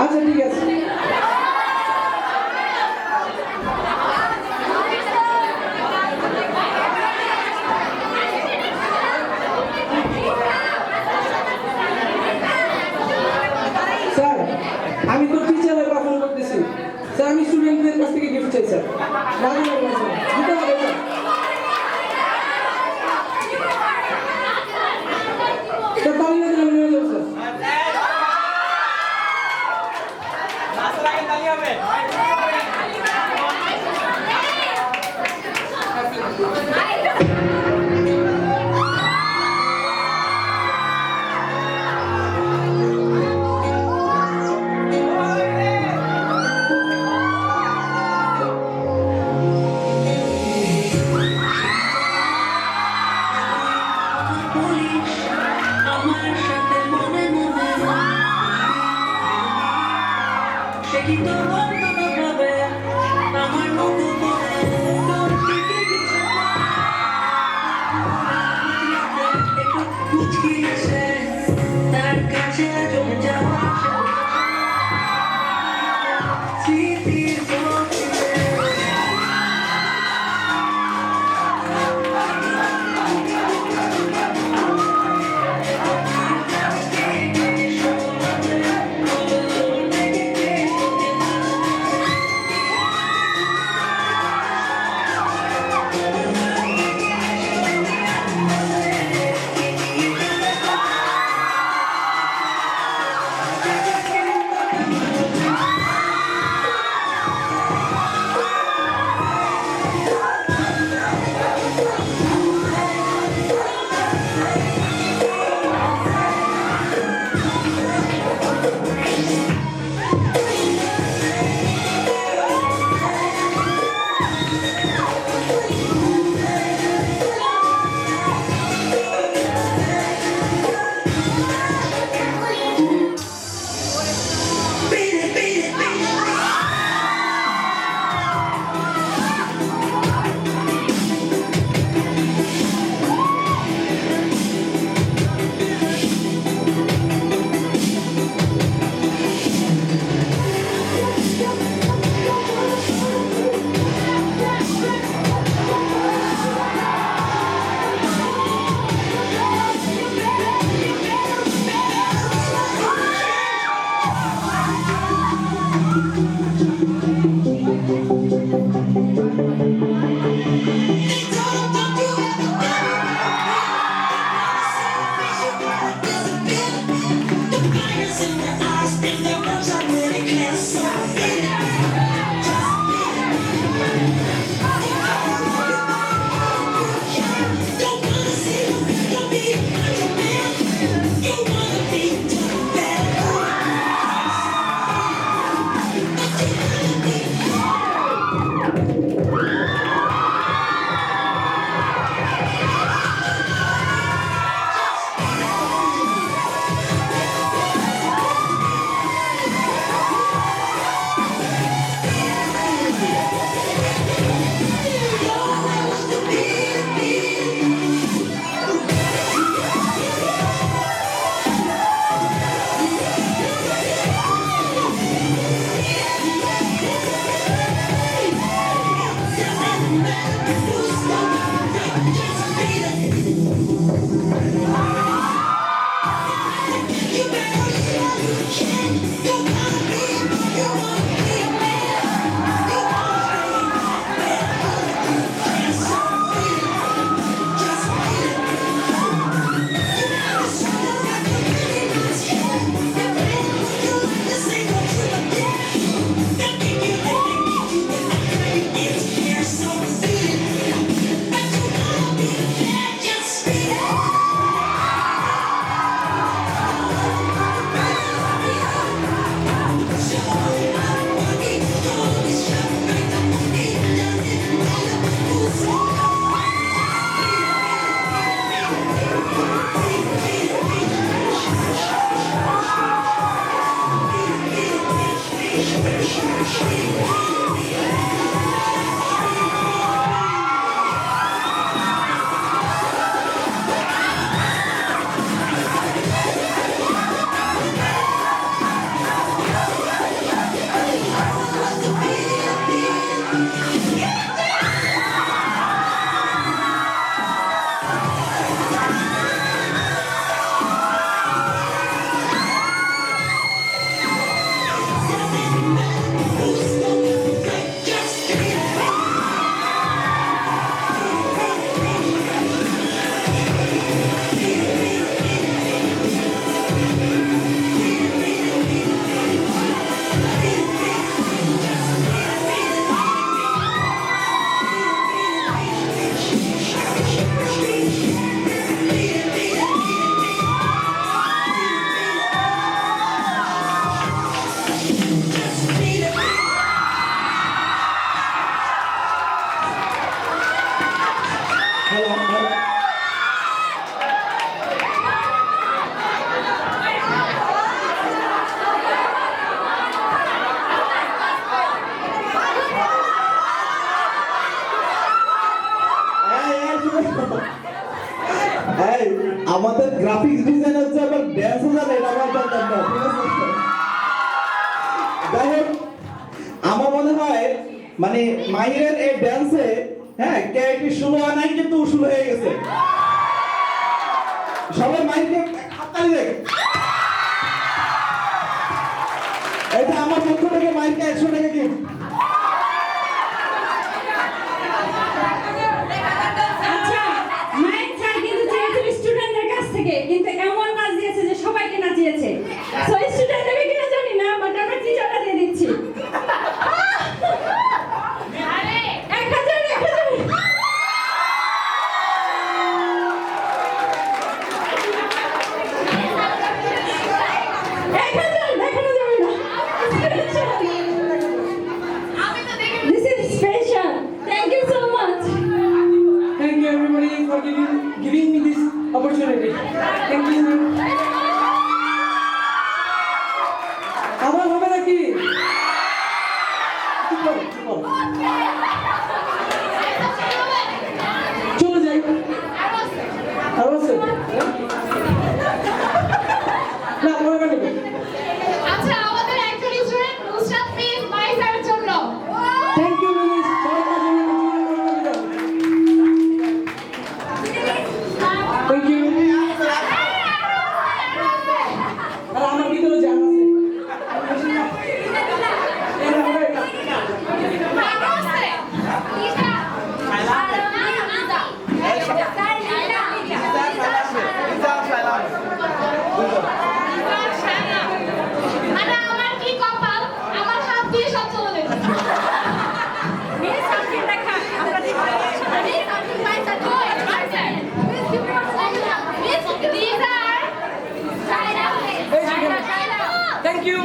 আচ্ছা ঠিক আছে। স্যার আমি তো টিচারের পারফর্ম করতেছি স্যার, আমি স্টুডেন্টদের কাছ থেকে গিফট চাই স্যার। রাজি লাগবে স্যার, দিতে হবে স্যার। স্যার তালি না দিলে আমি নিয়ে যাবো স্যার। মানে মাহিরের এই ড্যান্সে হ্যাঁ কেটি শুরু হয় নাই কিন্তু শুরু হয়ে গেছে সবাই মাহিরকে হাততালি দেখ এটা আমার পক্ষ থেকে মাহিরকে 100 টাকা গিফট আচ্ছা মাইক স্যার কিন্তু চেয়েছিল স্টুডেন্টদের কাছ থেকে কিন্তু এমন নাচ দিয়েছে যে সবাইকে নাচিয়েছে সো স্টুডেন্ট দেবে কিনা জানি না বাট আমরা টিচারটা দিয়ে দিচ্ছি আরে 1000 দেখানো যাবে না আমি তো দেখি this is special thank you so much Thank you everybody for giving me this opportunity. Thank you. আবার হবে নাকি? চলে যাই। আরো আছে? না, পরে বানিয়ে। আচ্ছা আমাদের একজন স্টুডেন্ট নুসরাত প্লিজ মাই স্যারের জন্য Thank you, Miss. সবাই কাজে Thank you. আর আমার ভিতরে জান আছে। আরে আমার কি কপাল আমার হাত দিয়ে সব চলে যেত মিস সামথিং দেখা আমরা দেখি আমি সামথিং মাই স্যার কই my sir miss give me miss this আর Thank you.